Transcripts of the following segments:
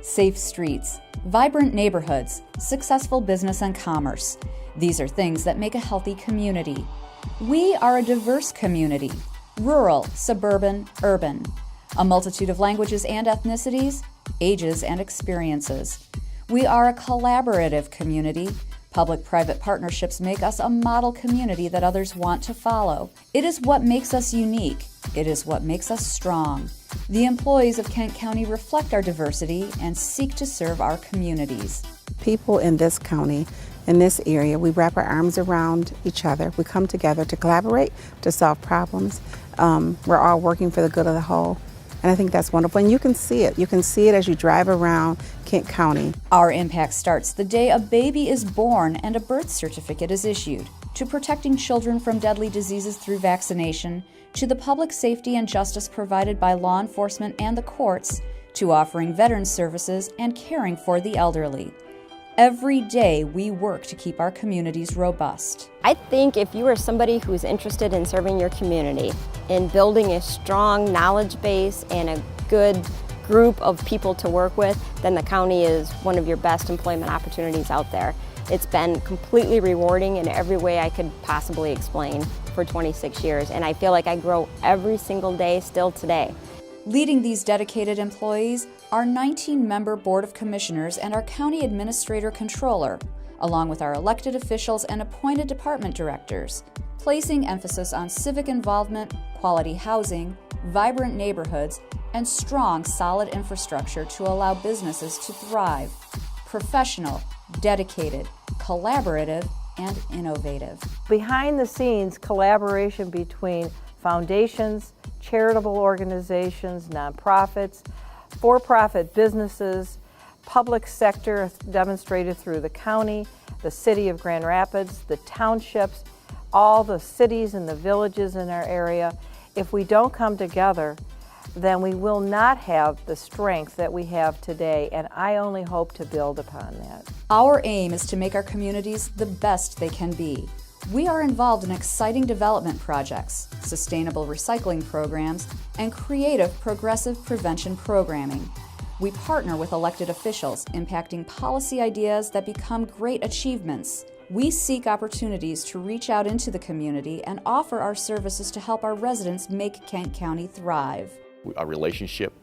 safe streets, vibrant neighborhoods, successful business and commerce. These are things that make a healthy community. We are a diverse community, rural, suburban, urban, a multitude of languages and ethnicities, ages and experiences. We are a collaborative community. Public-private partnerships make us a model community that others want to follow. It is what makes us unique. It is what makes us strong. The employees of Kent County reflect our diversity and seek to serve our communities. People in this county, in this area, we wrap our arms around each other. We come together to collaborate, to solve problems. We're all working for the good of the whole. And I think that's wonderful. And you can see it. You can see it as you drive around Kent County. Our impact starts the day a baby is born and a birth certificate is issued, to protecting children from deadly diseases through vaccination, to the public safety and justice provided by law enforcement and the courts, to offering veterans services and caring for the elderly. Every day we work to keep our communities robust. I think if you are somebody who's interested in serving your community, in building a strong knowledge base and a good group of people to work with, then the county is one of your best employment opportunities out there. It's been completely rewarding in every way I could possibly explain for 26 years, and I feel like I grow every single day still today. Leading these dedicated employees, our 19-member Board of Commissioners and our County Administrator Controller, along with our elected officials and appointed department directors, placing emphasis on civic involvement, quality housing, vibrant neighborhoods, and strong, solid infrastructure to allow businesses to thrive. Professional, dedicated, collaborative, and innovative. Behind the scenes, collaboration between foundations, charitable organizations, nonprofits, for-profit businesses, public sector demonstrated through the county, the city of Grand Rapids, the townships, all the cities and the villages in our area. If we don't come together, then we will not have the strength that we have today, and I only hope to build upon that. Our aim is to make our communities the best they can be. We are involved in exciting development projects, sustainable recycling programs, and creative progressive prevention programming. We partner with elected officials, impacting policy ideas that become great achievements. We seek opportunities to reach out into the community and offer our services to help our residents make Kent County thrive. Our relationship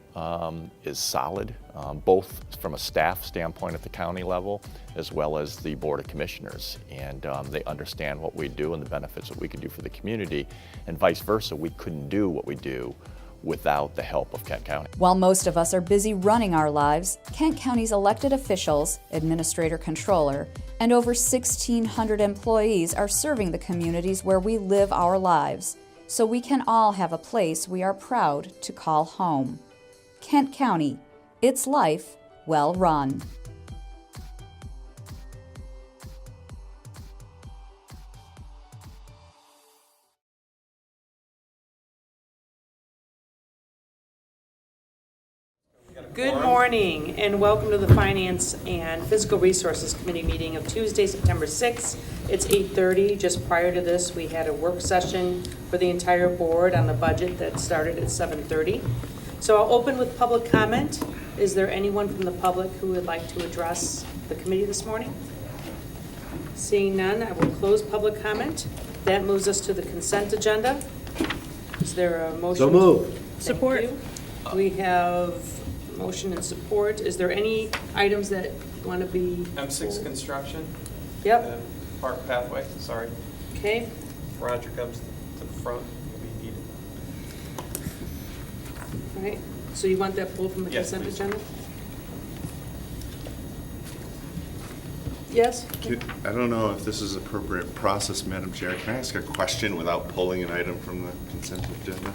is solid, both from a staff standpoint at the county level as well as the Board of Commissioners. And they understand what we do and the benefits that we can do for the community, and vice versa. We couldn't do what we do without the help of Kent County. While most of us are busy running our lives, Kent County's elected officials, administrator controller, and over 1,600 employees are serving the communities where we live our lives, so we can all have a place we are proud to call home. Kent County, its life well run. Good morning and welcome to the Finance and Fiscal Resources Committee meeting of Tuesday, September 6th. It's 8:30. Just prior to this, we had a work session for the entire board on the budget that started at 7:30. So I'll open with public comment. Is there anyone from the public who would like to address the committee this morning? Seeing none, I will close public comment. That moves us to the consent agenda. Is there a motion? So moved. Support. We have motion and support. Is there any items that want to be? M6 construction. Yep. Park pathway, sorry. Okay. Roger comes to the front, will be needed. All right. So you want that pulled from the Yes, consent please. agenda? Yes? I don't know if this is appropriate process, Madam Chair. Can I ask a question without pulling an item from the consent agenda?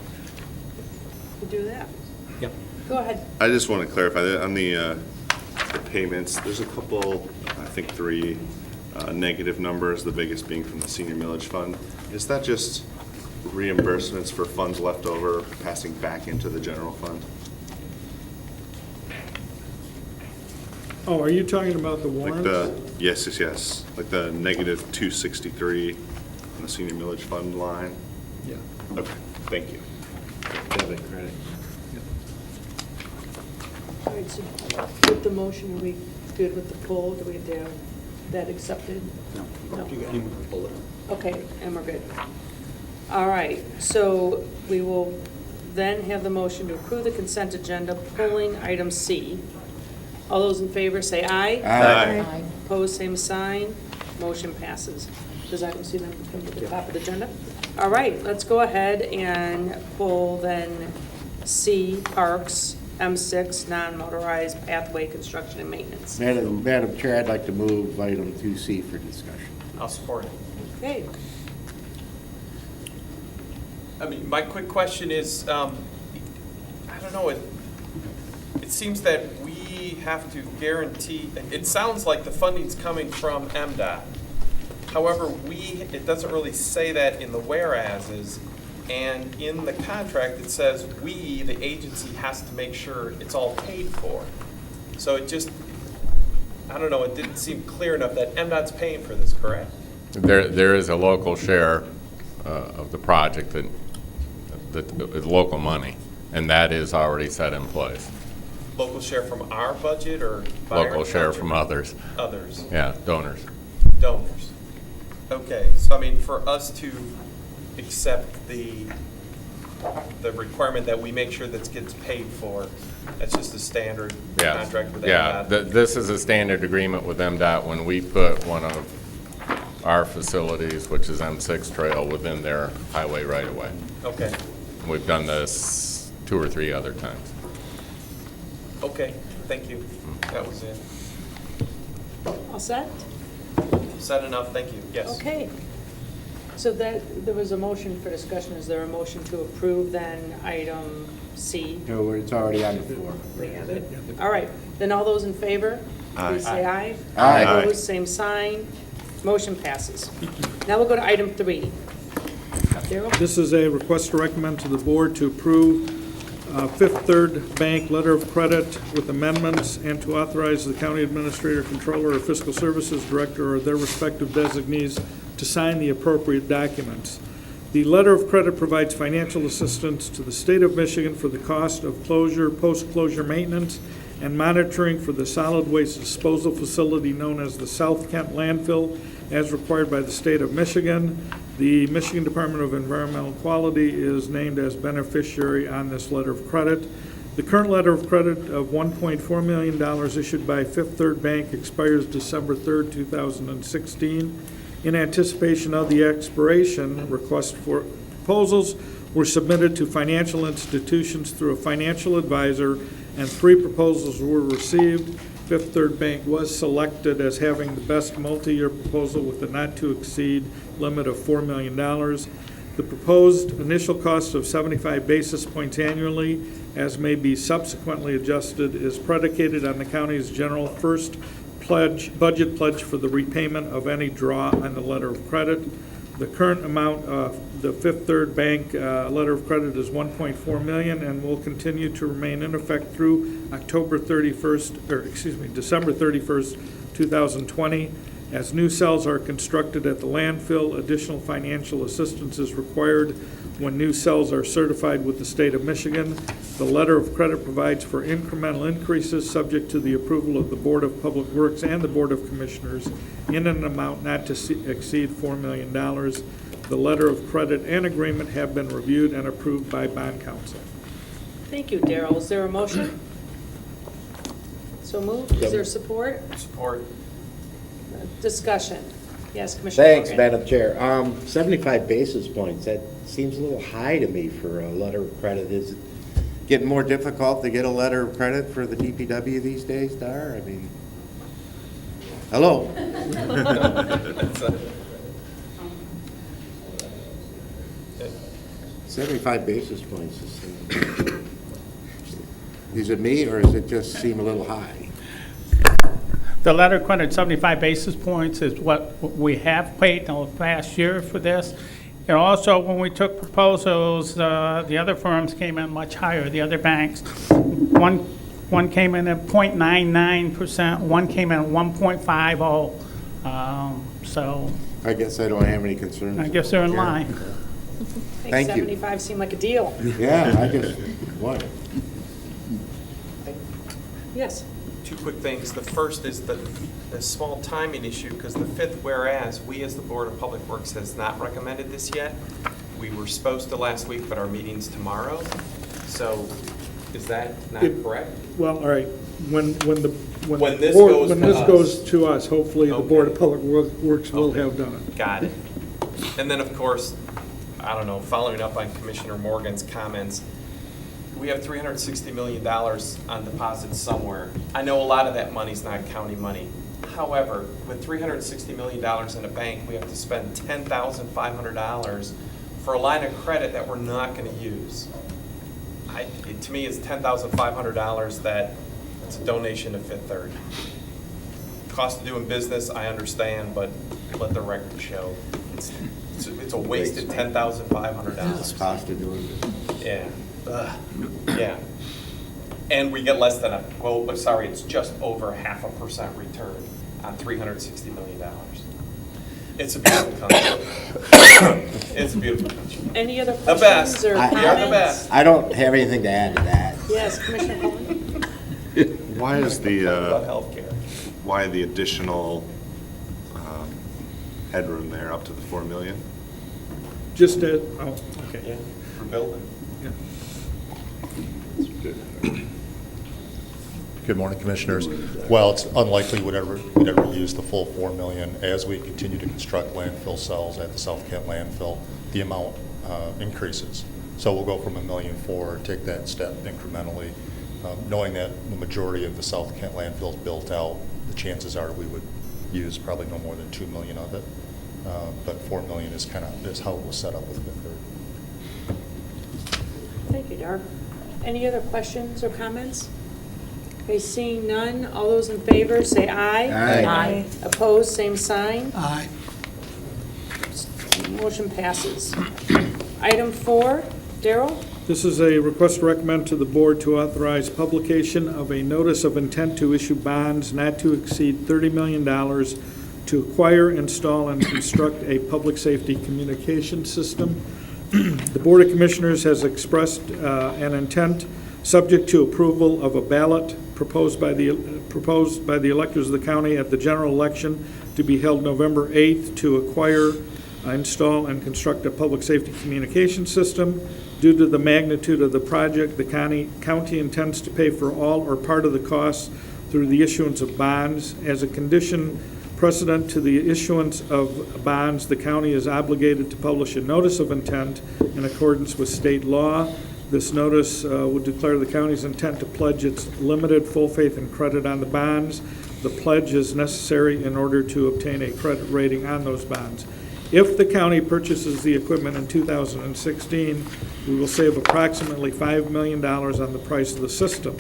We'll do that. Yep. Go ahead. I just want to clarify that on the payments, there's a couple, I think 3 negative numbers, the biggest being from the senior millage fund. Is that just reimbursements for funds left over passing back into the general fund? Oh, are you talking about the warrants? Yes. Like the negative 263 on the senior millage fund line? Yeah. Okay, thank you. Debit, credit. All right, so with the motion, are we good with the poll? Do we have to have that accepted? No. Okay, and we're good. All right, so we will then have the motion to approve the consent agenda, pulling item C. All those in favor say aye. Aye. Opposed, same sign. Motion passes. Does item C then come to the top of the agenda? All right, let's go ahead and pull then C, parks, M6, non-motorized pathway construction and maintenance. Madam Chair, I'd like to move item 2C for discussion. I'll support it. Okay, I mean, my quick question is, I don't know, it seems that we have to guarantee, it sounds like the funding's coming from MDOT. However, it doesn't really say that in the whereases, and in the contract, it says we, the agency, has to make sure it's all paid for. So it just, I don't know, it didn't seem clear enough that MDOT's paying for this, correct? There is a local share of the project that is local money, and that is already set in place. Local share from our budget or? by our Local share budget? from others, Others, yeah, donors. donors. Okay, so I mean, for us to accept the requirement that we make sure that gets paid for, that's just a standard Yes. contract with Yeah, MDOT? this is a standard agreement with MDOT when we put one of our facilities, which is M6 Trail, within their highway right-of-way. Okay, We've done this 2 or 3 other times. okay, thank you. That was it. all set? Said enough, thank you, yes. Okay. So there was a motion for discussion. Is there a motion to approve then item C? No, it's already on the floor. We have it. All right, then all those in favor, please say aye. Aye. Opposed, same sign. Motion passes. Now we'll go to item 3. Darrell? This is a request to recommend to the board to approve Fifth Third Bank letter of credit with amendments and to authorize the county administrator, controller, or fiscal services director or their respective designees to sign the appropriate documents. The letter of credit provides financial assistance to the state of Michigan for the cost of closure, post-closure maintenance, and monitoring for the solid waste disposal facility known as the South Kent Landfill as required by the state of Michigan. The Michigan Department of Environmental Quality is named as beneficiary on this letter of credit. The current letter of credit of $1.4 million issued by Fifth Third Bank expires December 3rd, 2016. In anticipation of the expiration, requests for proposals were submitted to financial institutions through a financial advisor, and 3 proposals were received. Fifth Third Bank was selected as having the best multi-year proposal with a not-to-exceed limit of $4 million. The proposed initial cost of 75 basis points annually, as may be subsequently adjusted, is predicated on the county's general first budget pledge for the repayment of any draw on the letter of credit. The current amount of the Fifth Third Bank letter of credit is $1.4 million and will continue to remain in effect through December 31st, 2020. As new cells are constructed at the landfill, additional financial assistance is required when new cells are certified with the state of Michigan. The letter of credit provides for incremental increases subject to the approval of the Board of Public Works and the Board of Commissioners in an amount not to exceed $4 million. The letter of credit and agreement have been reviewed and approved by bond counsel. Thank you, Darrell. Is there a motion? So moved. Is there support? Support. Discussion. Yes, Commissioner Thanks, Morgan. Madam Chair. 75 basis points, that seems a little high to me for a letter of credit. Is it getting more difficult to get a letter of credit for the DPW these days, Dar? I mean, hello? 75 basis points. Is it me, or does it just seem a little high? The letter of credit, 75 basis points, is what we have paid in the past year for this. And also, when we took proposals, the other firms came in much higher, the other banks. One came in at 0.99%, one came in at 1.50. So I guess I don't have any concerns. I guess they're in line. Thank you. 75 seemed like a deal. Yeah, I just, what? Yes. Two quick things. The first is the small timing issue, because the fifth whereas, we as the Board of Public Works has not recommended this yet. We were supposed to last week, but our meeting's tomorrow. So is that not correct? Well, all right, when this goes to us, hopefully the Okay. Board of Public Works will Okay. have done it. Got it. And then, of course, I don't know, following up on Commissioner Morgan's comments, we have $360 million on deposit somewhere. I know a lot of that money's not county money. However, with $360 million in a bank, we have to spend $10,500 for a line of credit that we're not going to use. To me, it's $10,500 that it's a donation to Fifth Third. Cost of doing business, I understand, but let the record show. It's a wasted $10,500. Cost of doing it. Yeah. Yeah. And we get less than it's just over 0.5% return on $360 million. It's a beautiful country. It's a beautiful country. Any other The questions best. or I- comments? You're the best. I don't have anything to add to that. Yes, Commissioner Coleman? Why is About healthcare. why the additional headroom there up to the 4 million? Just okay. Yeah, for building. Yeah. Good morning, Commissioners. Well, it's unlikely we'd ever use the full 4 million. As we continue to construct landfill cells at the South Kent landfill, the amount increases. So we'll go from $1.4 million, take that step incrementally, knowing that the majority of the South Kent landfill is built out. The chances are we would use probably no more than 2 million of it, but 4 million is how it was set up with Fifth Third. Thank you, Dark. Any other questions or comments? Okay, seeing none, all those in favor say aye. Aye. Opposed, same sign. Aye. Motion passes. Item 4, Darrell? This is a request to recommend to the board to authorize publication of a notice of intent to issue bonds not to exceed $30 million to acquire, install, and construct a public safety communication system. The Board of Commissioners has expressed an intent, subject to approval of a ballot proposed by the electors of the county at the general election to be held November 8th, to acquire, install, and construct a public safety communication system. Due to the magnitude of the project, the county intends to pay for all or part of the costs through the issuance of bonds. As a condition precedent to the issuance of bonds, the county is obligated to publish a notice of intent in accordance with state law. This notice would declare the county's intent to pledge its limited full faith and credit on the bonds. The pledge is necessary in order to obtain a credit rating on those bonds. If the county purchases the equipment in 2016, we will save approximately $5 million on the price of the system.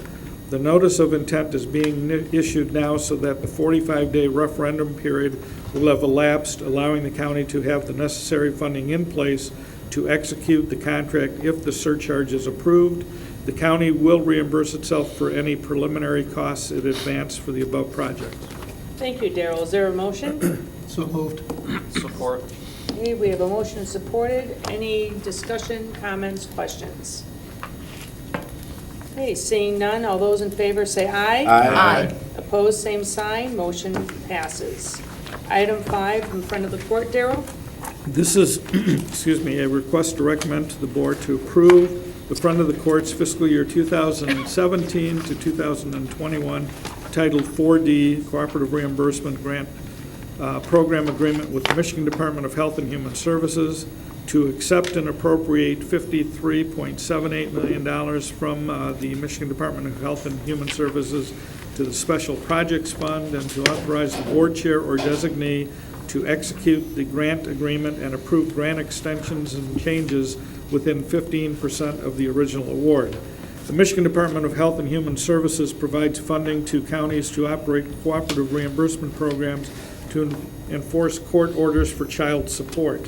The notice of intent is being issued now so that the 45-day referendum period will have elapsed, allowing the county to have the necessary funding in place to execute the contract if the surcharge is approved. The county will reimburse itself for any preliminary costs it advanced for the above project. Thank you, Darrell. Is there a motion? So moved. Support. Okay, we have a motion supported. Any discussion, comments, questions? Okay, seeing none, all those in favor say aye. Aye. Opposed, same sign. Motion passes. Item 5, in front of the court, Darrell? This is, excuse me, a request to recommend to the board to approve the front of the court's fiscal year 2017 to 2021 Title 4D Cooperative Reimbursement Grant Program Agreement with the Michigan Department of Health and Human Services to accept and appropriate $53.78 million from the Michigan Department of Health and Human Services to the Special Projects Fund, and to authorize the board chair or designee to execute the grant agreement and approve grant extensions and changes within 15% of the original award. The Michigan Department of Health and Human Services provides funding to counties to operate cooperative reimbursement programs to enforce court orders for child support.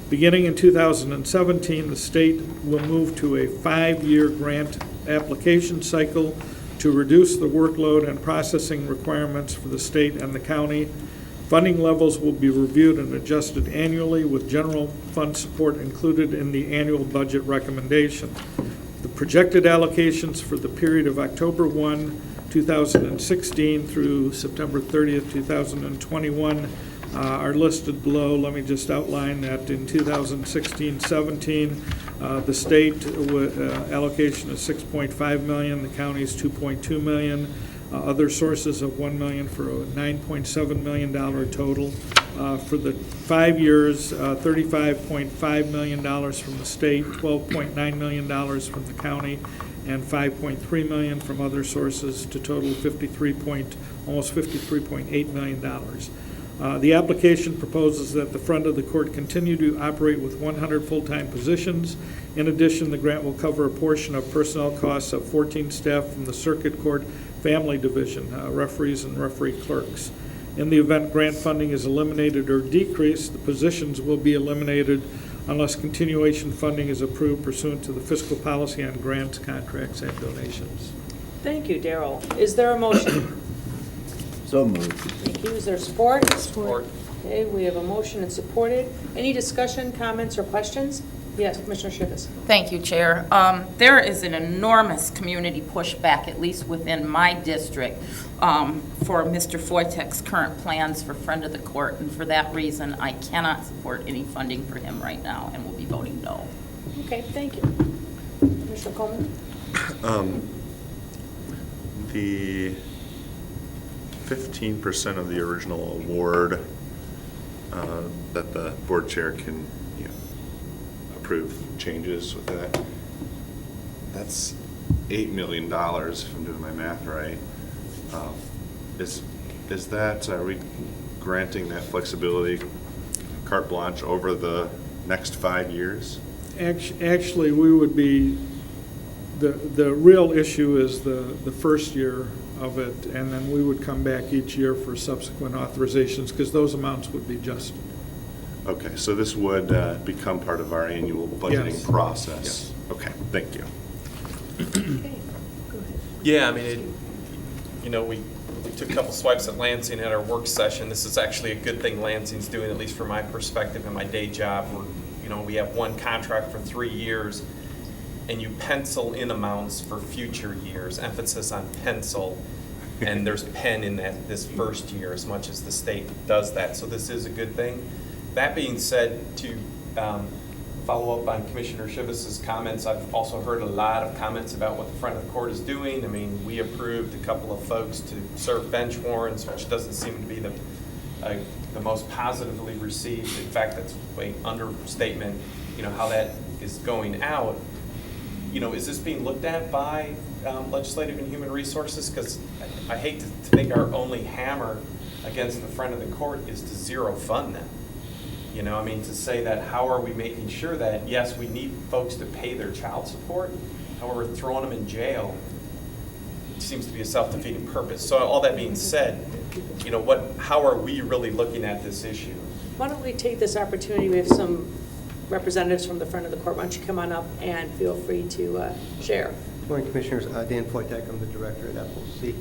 Beginning in 2017, the state will move to a 5-year grant application cycle to reduce the workload and processing requirements for the state and the county. Funding levels will be reviewed and adjusted annually, with general fund support included in the annual budget recommendation. The projected allocations for the period of October 1 2016 through September 30th, 2021 are listed below. Let me just outline that in 2016-17, the state allocation is $6.5 million, the county's $2.2 million, other sources of $1 million for a $9.7 million total. For the 5 years, $35.5 million from the state, $12.9 million from the county, and $5.3 million from other sources to total almost $53.8 million. The application proposes that the front of the court continue to operate with 100 full-time positions. In addition, the grant will cover a portion of personnel costs of 14 staff from the Circuit Court Family Division, referees and referee clerks. In the event grant funding is eliminated or decreased, the positions will be eliminated unless continuation funding is approved pursuant to the fiscal policy on grants, contracts, and donations. Thank you, Daryl. Is there a motion? So moved. Thank you. Is there support? Support. Okay, we have a motion and supported. Any discussion, comments, or questions? Yes, Commissioner Shivas. Thank you, Chair. There is an enormous community pushback, at least within my district, for Mr. Foytek's current plans for friend of the court, and for that reason, I cannot support any funding for him right now, and will be voting no. Okay, thank you. Commissioner Coleman? The 15% of the original award that the board chair can approve changes with that. That's $8 million if I'm doing my math right. Is that, are we granting that flexibility, carte blanche, over the next 5 years? Actually, we would be, the real issue is the first year of it, and then we would come back each year for subsequent authorizations, because those amounts would be adjusted. Okay, so this would become part of our annual budgeting Yes. process? Yes. Okay, thank you. Okay, go ahead. Yeah, I mean, we took a couple swipes at Lansing at our work session. This is actually a good thing Lansing's doing, at least from my perspective and my day job. We have one contract for 3 years, and you pencil in amounts for future years, emphasis on pencil, and there's pen in this first year as much as the state does that. So this is a good thing. That being said, to follow up on Commissioner Shivas' comments, I've also heard a lot of comments about what the front of the court is doing. I mean, we approved a couple of folks to serve bench warrants, which doesn't seem to be the most positively received. In fact, that's an understatement, how that is going out. Is this being looked at by Legislative and Human Resources? Because I hate to think our only hammer against the front of the court is to zero fund them. To say that, how are we making sure that, yes, we need folks to pay their child support, however, throwing them in jail seems to be a self-defeating purpose. So all that being said, how are we really looking at this issue? Why don't we take this opportunity? We have some representatives from the front of the court. Why don't you come on up and feel free to share. Good morning, Commissioners. Dan Foytek, I'm the director at FOC.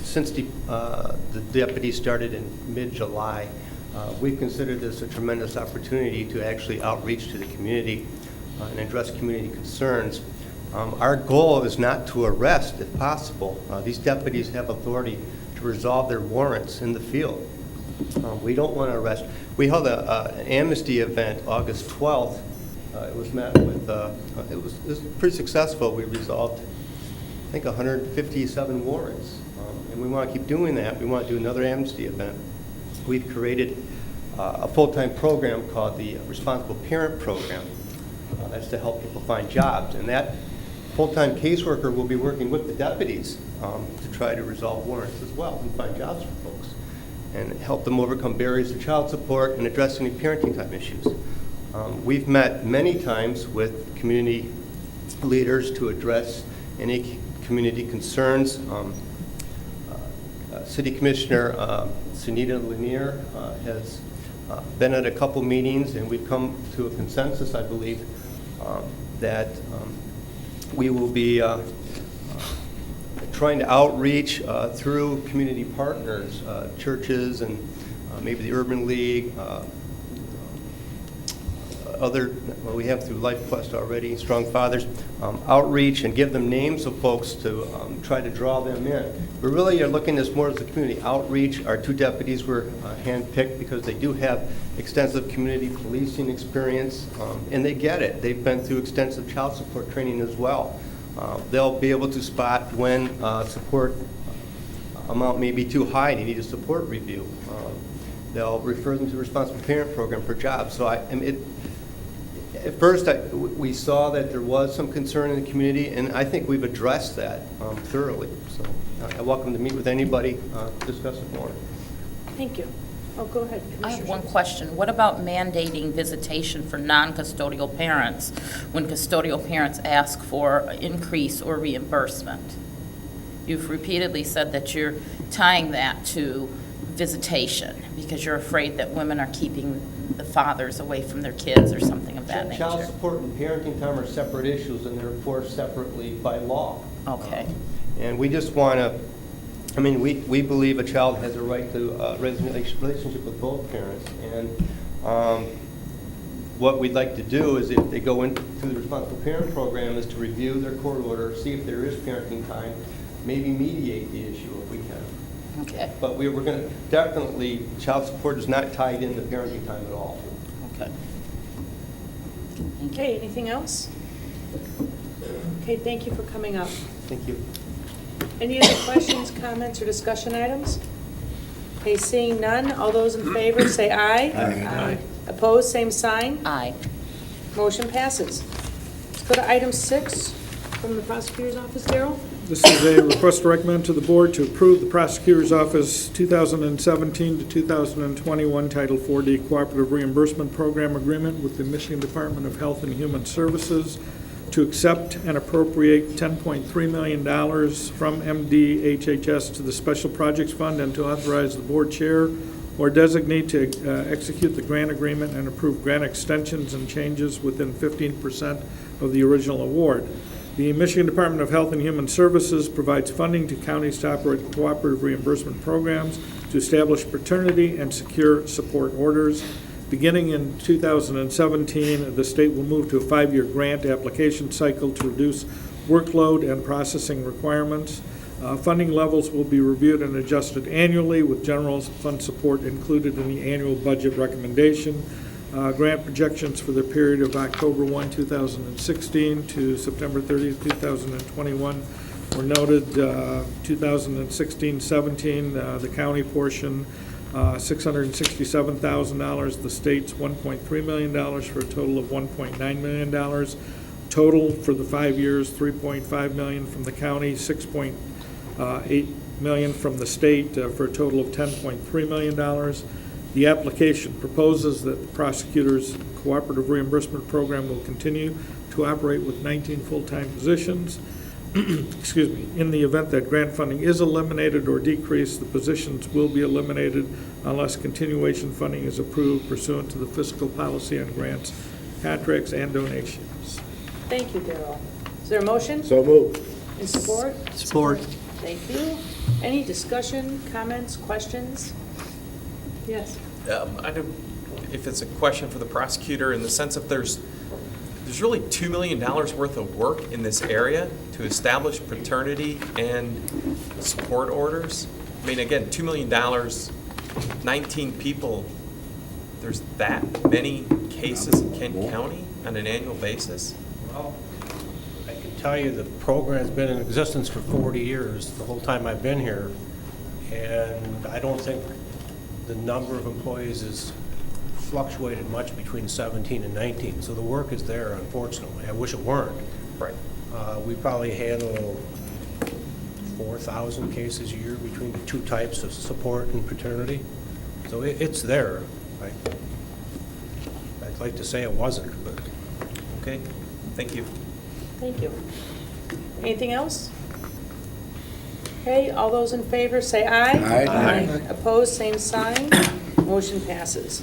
Since the deputy started in mid-July, we've considered this a tremendous opportunity to actually outreach to the community and address community concerns. Our goal is not to arrest, if possible. These deputies have authority to resolve their warrants in the field. We don't want to arrest. We held an amnesty event August 12th. It was met with, it was pretty successful. We resolved, I think, 157 warrants. And we want to keep doing that. We want to do another amnesty event. We've created a full-time program called the Responsible Parent Program. That's to help people find jobs. And that full-time caseworker will be working with the deputies to try to resolve warrants as well and find jobs for folks and help them overcome barriers to child support and address any parenting time issues. We've met many times with community leaders to address any community concerns. City Commissioner Sunita Lanier has been at a couple meetings, and we've come to a consensus, I believe, that we will be trying to outreach through community partners, churches, and maybe the Urban League, well, we have through Life Quest already, Strong Fathers, outreach and give them names of folks to try to draw them in. We really are looking at this more as a community outreach. Our 2 deputies were handpicked because they do have extensive community policing experience, and they get it. They've been through extensive child support training as well. They'll be able to spot when support amount may be too high and you need a support review. They'll refer them to the responsible parent program for jobs. So at first we saw that there was some concern in the community, and I think we've addressed that thoroughly. So I welcome to meet with anybody to discuss it more. Thank you. Oh, go ahead. I have one question. What about mandating visitation for non-custodial parents when custodial parents ask for increase or reimbursement? You've repeatedly said that you're tying that to visitation because you're afraid that women are keeping the fathers away from their kids or something of that nature. Child support and parenting time are separate issues, and they're enforced separately by law. Okay. And we just want to, we believe a child has a right to a relationship with both parents. And what we'd like to do is, if they go into the responsible parent program, is to review their court order, see if there is parenting time, maybe mediate the issue if we can. Okay. But we're going to definitely, child support is not tied into parenting time at all. Okay. Okay, anything else? Okay, thank you for coming up. Thank you. Any other questions, comments, or discussion items? Okay, seeing none, all those in favor say aye. Aye. Opposed, same sign. Aye. Motion passes. Let's go to item 6 from the prosecutor's office, Darrell. This is a request to recommend to the board to approve the Prosecutor's Office 2017 to 2021 Title 4D Cooperative Reimbursement Program Agreement with the Michigan Department of Health and Human Services to accept and appropriate $10.3 million from MDHHS to the Special Projects Fund and to authorize the board chair or designate to execute the grant agreement and approve grant extensions and changes within 15% of the original award. The Michigan Department of Health and Human Services provides funding to counties to operate cooperative reimbursement programs to establish paternity and secure support orders. Beginning in 2017, the state will move to a 5-year grant application cycle to reduce workload and processing requirements. Funding levels will be reviewed and adjusted annually, with general fund support included in the annual budget recommendation. Grant projections for the period of October 1, 2016 to September 30, 2021 were noted. 2016-17, the county portion, $667,000, the state's $1.3 million for a total of $1.9 million. Total for the 5 years, $3.5 million from the county, $6.8 million from the state, for a total of $10.3 million. The application proposes that the prosecutor's cooperative reimbursement program will continue to operate with 19 full-time positions. Excuse me. In the event that grant funding is eliminated or decreased, the positions will be eliminated unless continuation funding is approved pursuant to the fiscal policy on grants, contracts, and donations. Thank you, Darrell. Is there a motion? So moved. In support? Support. Thank you. Any discussion, comments, questions? Yes. I don't, if it's a question for the prosecutor, in the sense of there's really $2 million worth of work in this area to establish paternity and support orders. I mean, again, $2 million, 19 people, there's that many cases in Kent County on an annual basis? Well, I can tell you the program's been in existence for 40 years, the whole time I've been here, and I don't think the number of employees has fluctuated much between 17 and 19, so the work is there, unfortunately. I wish it weren't. Right. We probably handle 4,000 cases a year between the 2 types of support and paternity, so it's there. I'd like to say it wasn't, but. Okay, thank you. Thank you. Anything else? Okay, all those in favor say aye. Aye. Opposed, same sign. Motion passes.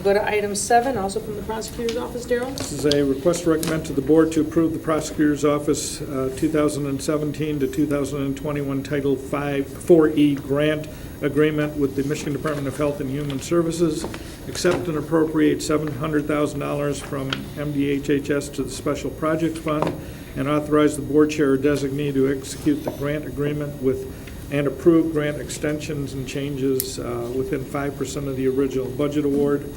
We'll go to item 7, also from the prosecutor's office. Daryl? This is a request to recommend to the board to approve the prosecutor's office 2017 to 2021 Title 4E grant agreement with the Michigan Department of Health and Human Services, accept and appropriate $700,000 from MDHHS to the Special Projects Fund, and authorize the board chair or designee to execute the grant agreement with and approve grant extensions and changes within 5% of the original budget award.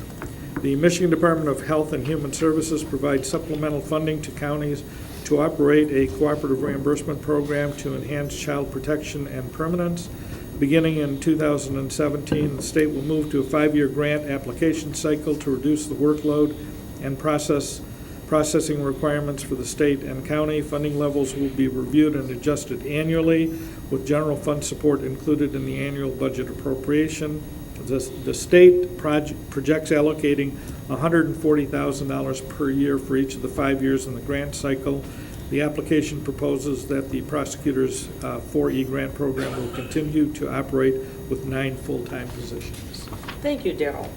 The Michigan Department of Health and Human Services provides supplemental funding to counties to operate a cooperative reimbursement program to enhance child protection and permanence. Beginning in 2017, the state will move to a 5-year grant application cycle to reduce the workload and processing requirements for the state and county. Funding levels will be reviewed and adjusted annually, with general fund support included in the annual budget appropriation. The state projects allocating $140,000 per year for each of the 5 years in the grant cycle. The application proposes that the prosecutor's 4E grant program will continue to operate with 9 full-time positions. Thank you, Daryl.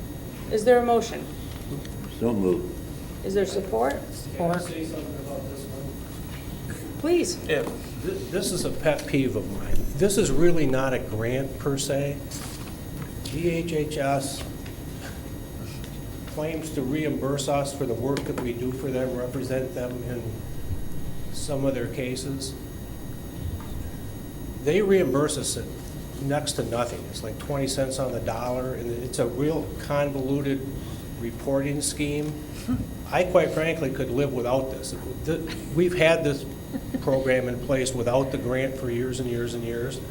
Is there a motion? So moved. Is there support? Can I say something about this one? Please. Yeah, this is a pet peeve of mine. This is really not a grant per se. DHHS claims to reimburse us for the work that we do for them, represent them in some of their cases. They reimburse us at next to nothing. It's like 20 cents on the dollar, and it's a real convoluted reporting scheme. I quite frankly could live without this. We've had this program in place without the grant for years and years and years.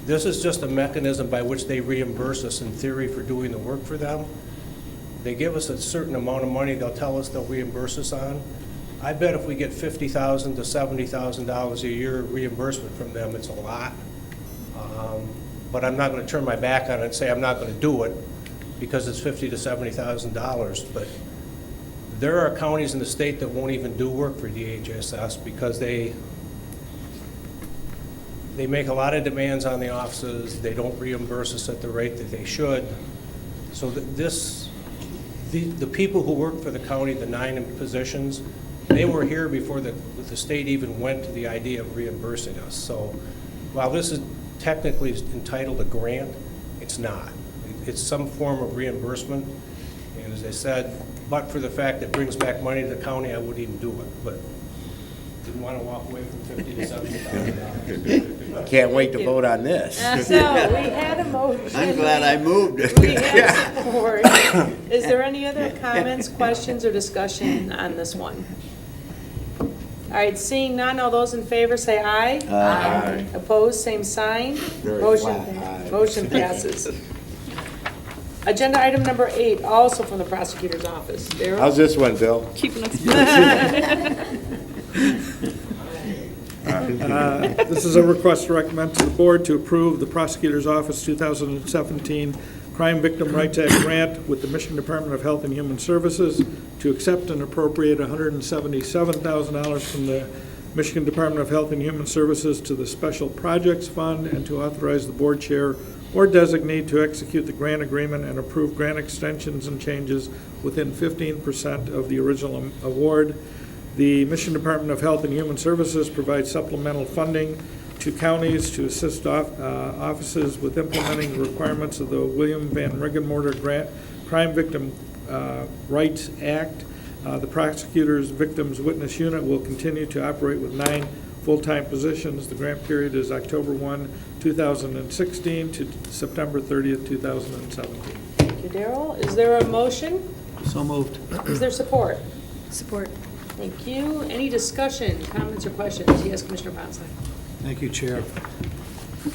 This is just a mechanism by which they reimburse us in theory for doing the work for them. They give us a certain amount of money they'll tell us they'll reimburse us on. I bet if we get $50,000 to $70,000 a year reimbursement from them, it's a lot. But I'm not going to turn my back on it and say I'm not going to do it because it's $50,000 to $70,000. But there are counties in the state that won't even do work for DHSS because they make a lot of demands on the offices. They don't reimburse us at the rate that they should. So the people who work for the county, the 9 positions, they were here before the state even went to the idea of reimbursing us. So while this is technically entitled a grant, it's not. It's some form of reimbursement. And as I said, but for the fact that it brings back money to the county, I wouldn't even do it. But didn't want to walk away from $50,000 to $70,000. Can't wait to vote on this. So we had a motion. I'm glad I moved. We have support. Is there any other comments, questions, or discussion on this one? All right, seeing none, all those in favor say aye. Aye. Opposed, same sign. Very Motion flat aye. motion passes. Agenda item number 8, also from the prosecutor's office. Darryl? How's this one, Bill? Keeping us. This is a request to recommend to the board to approve the prosecutor's office 2017 Crime Victim Rights Act grant with the Michigan Department of Health and Human Services to accept and appropriate $177,000 from the Michigan Department of Health and Human Services to the Special Projects Fund, and to authorize the board chair or designate to execute the grant agreement and approve grant extensions and changes within 15% of the original award. The Michigan Department of Health and Human Services provides supplemental funding to counties to assist offices with implementing the requirements of the William Van Riggenmorter Crime Victim Rights Act. The prosecutor's Victims Witness Unit will continue to operate with 9 full-time positions. The grant period is October 1, 2016 to September 30th, 2017. Thank you, Darryl. Is there a motion? So moved. Is there support? Support. Thank you. Any discussion, comments, or questions? Yes, Commissioner Ponsley. Thank you, Chair.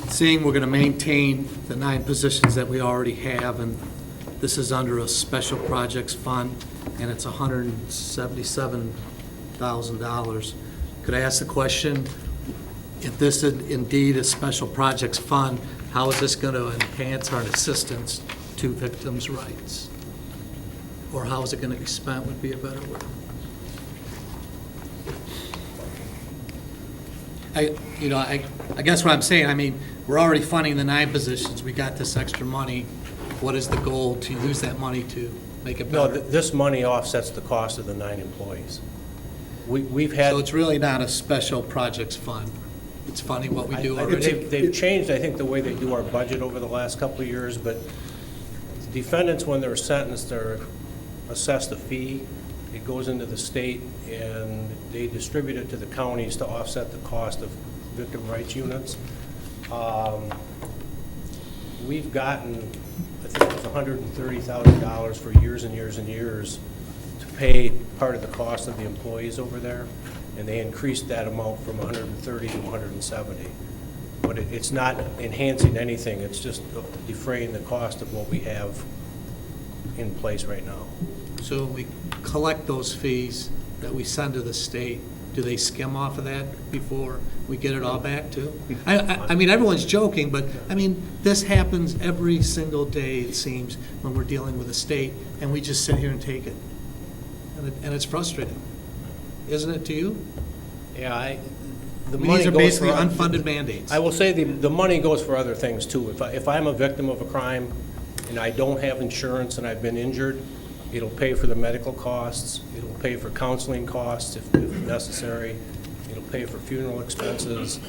Seeing we're going to maintain the 9 positions that we already have, and this is under a special projects fund, and it's $177,000. Could I ask the question, if this is indeed a special projects fund, how is this going to enhance our assistance to victims' rights? Or how is it going to be spent would be a better word. I guess what I'm saying, I mean, we're already funding the 9 positions. We got this extra money. What is the goal to use that money to? make it No, better? this money offsets the cost of the 9 employees. We've had. So it's really not a special projects fund? It's funny what we do already? They've changed, I think, the way they do our budget over the last couple of years, but defendants, when they're sentenced, they're assessed a fee. It goes into the state, and they distribute it to the counties to offset the cost of victim rights units. We've gotten, I think it was $130,000 for years and years and years to pay part of the cost of the employees over there, and they increased that amount from 130 to 170. But it's not enhancing anything, it's just defraying the cost of what we have in place right now. So when we collect those fees that we send to the state, do they skim off of that before we get it all back too? I mean, everyone's joking, but I mean, this happens every single day, it seems, when we're dealing with the state, and we just sit here and take it. And it's frustrating, isn't it to you? Yeah, the These money are goes basically for unfunded mandates. I will say the money goes for other things too. If I'm a victim of a crime and I don't have insurance and I've been injured, it'll pay for the medical costs, it'll pay for counseling costs if necessary, it'll pay for funeral expenses,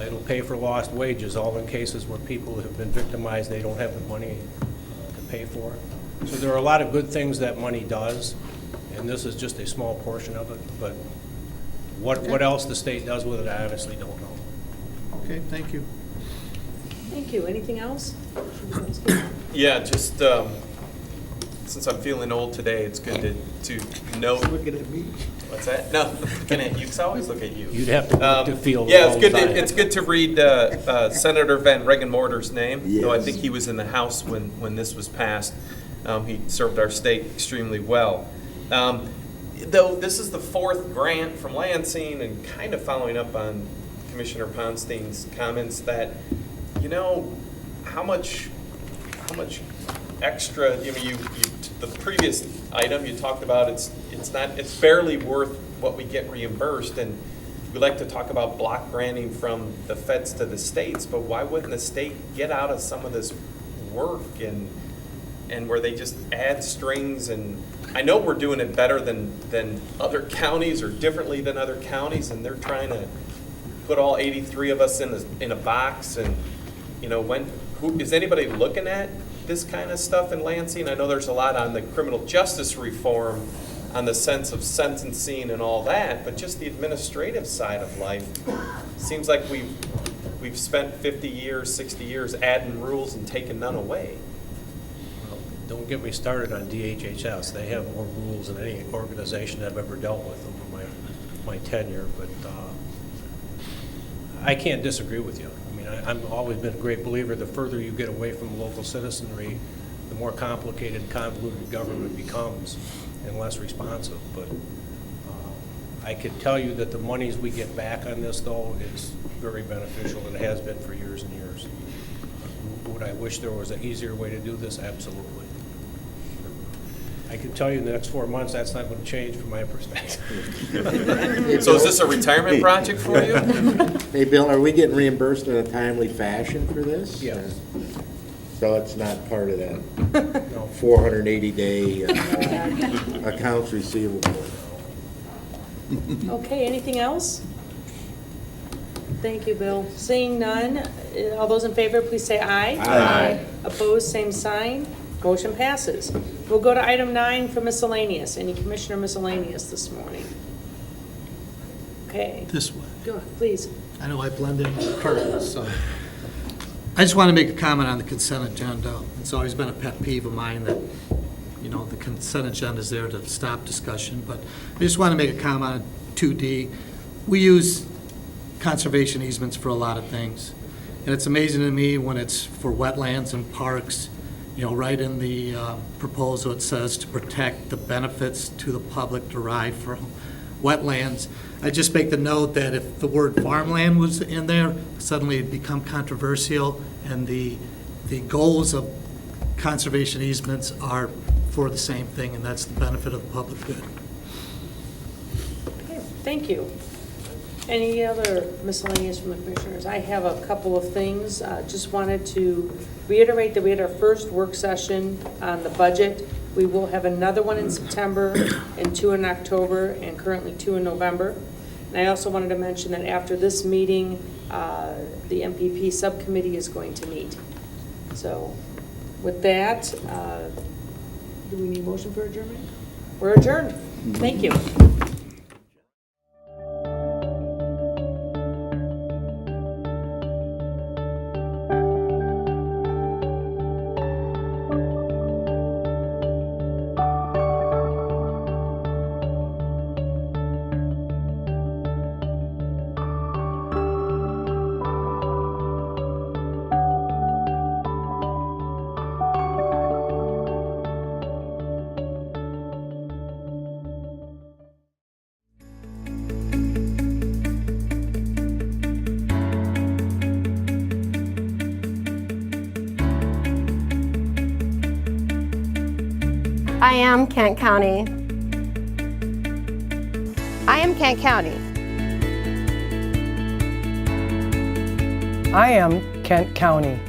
it'll pay for lost wages, all in cases where people have been victimized, they don't have the money to pay for it. So there are a lot of good things that money does, and this is just a small portion of it, but what else the state does with it, I honestly don't know. Okay, thank you. Thank you. Anything else? Yeah, just since I'm feeling old today, it's good to note. Looking at me. What's that? No, looking at you. 'Cause I always look at you. You'd have to look to feel Yeah, all it's good. the time. It's good to read Senator Van Regenmorter's name. Though I think he was in the House when this was passed. He served our state extremely well. Though this is the 4th grant from Lansing, and kind of following up on Commissioner Ponstein's comments that, you know, how much extra, the previous item you talked about, it's barely worth what we get reimbursed, and we like to talk about block granting from the feds to the states, but why wouldn't the state get out of some of this work and where they just add strings? And I know we're doing it better than other counties or differently than other counties, and they're trying to put all 83 of us in a box. And is anybody looking at this kind of stuff in Lansing? I know there's a lot on the criminal justice reform, on the sense of sentencing and all that, but just the administrative side of life seems like we've spent 50 years, 60 years adding rules and taking none away. Don't get me started on DHHS. They have more rules than any organization I've ever dealt with over my tenure, but I can't disagree with you. I mean, I've always been a great believer the further you get away from local citizenry, the more complicated and convoluted government becomes and less responsive. But I can tell you that the monies we get back on this, though, is very beneficial, and it has been for years and years. Would I wish there was an easier way to do this? Absolutely. I can tell you in the next 4 months, that's not going to change from my perspective. So is this a retirement project for you? Hey, Bill, are we getting reimbursed in a timely fashion for this? Yes. So it's not part of that No. 480-day accounts receivable? Okay, anything else? Thank you, Bill. Seeing none, all those in favor, please say aye. Aye. Opposed, same sign. Motion passes. We'll go to item 9 for miscellaneous. Any commissioner miscellaneous this morning? Okay, This way. go ahead, please. I know I blend in with the curtains, so. I just want to make a comment on the consent agenda. It's always been a pet peeve of mine that, the consent agenda is there to stop discussion, but I just want to make a comment on 2D. We use conservation easements for a lot of things, and it's amazing to me when it's for wetlands and parks. Right in the proposal, it says to protect the benefits to the public derived from wetlands. I just make the note that if the word farmland was in there, suddenly it'd become controversial, and the goals of conservation easements are for the same thing, and that's the benefit of the public good. Okay, thank you. Any other miscellaneous from the commissioners? I have a couple of things. Just wanted to reiterate that we had our first work session on the budget We will have another one in September and 2 in October, and currently 2 in November. And I also wanted to mention that after this meeting, the MPP subcommittee is going to meet. So with that, do we need a motion for adjournment? We're adjourned. Thank you. I am Kent County. I am Kent County. I am Kent County.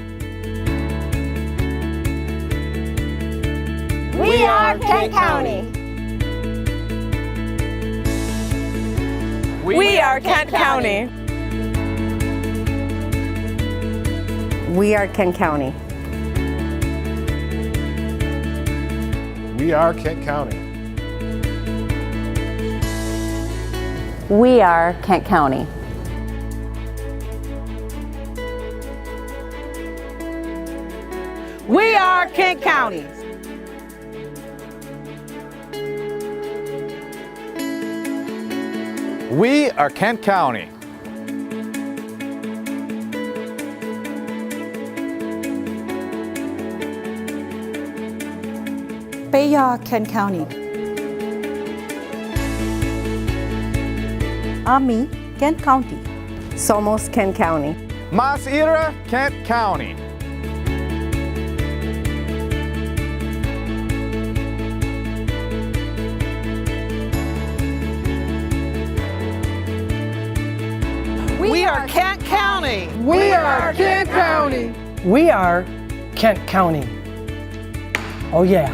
We are Kent County. We are Kent County. We are Kent County. We are Kent County. We are Kent County. We are Kent County. We are Kent County. Beya, Kent County. Ami, Kent County. Somos Kent County. Mas Ira, Kent County. We are Kent County. We are Kent County. We are Kent County. Oh yeah.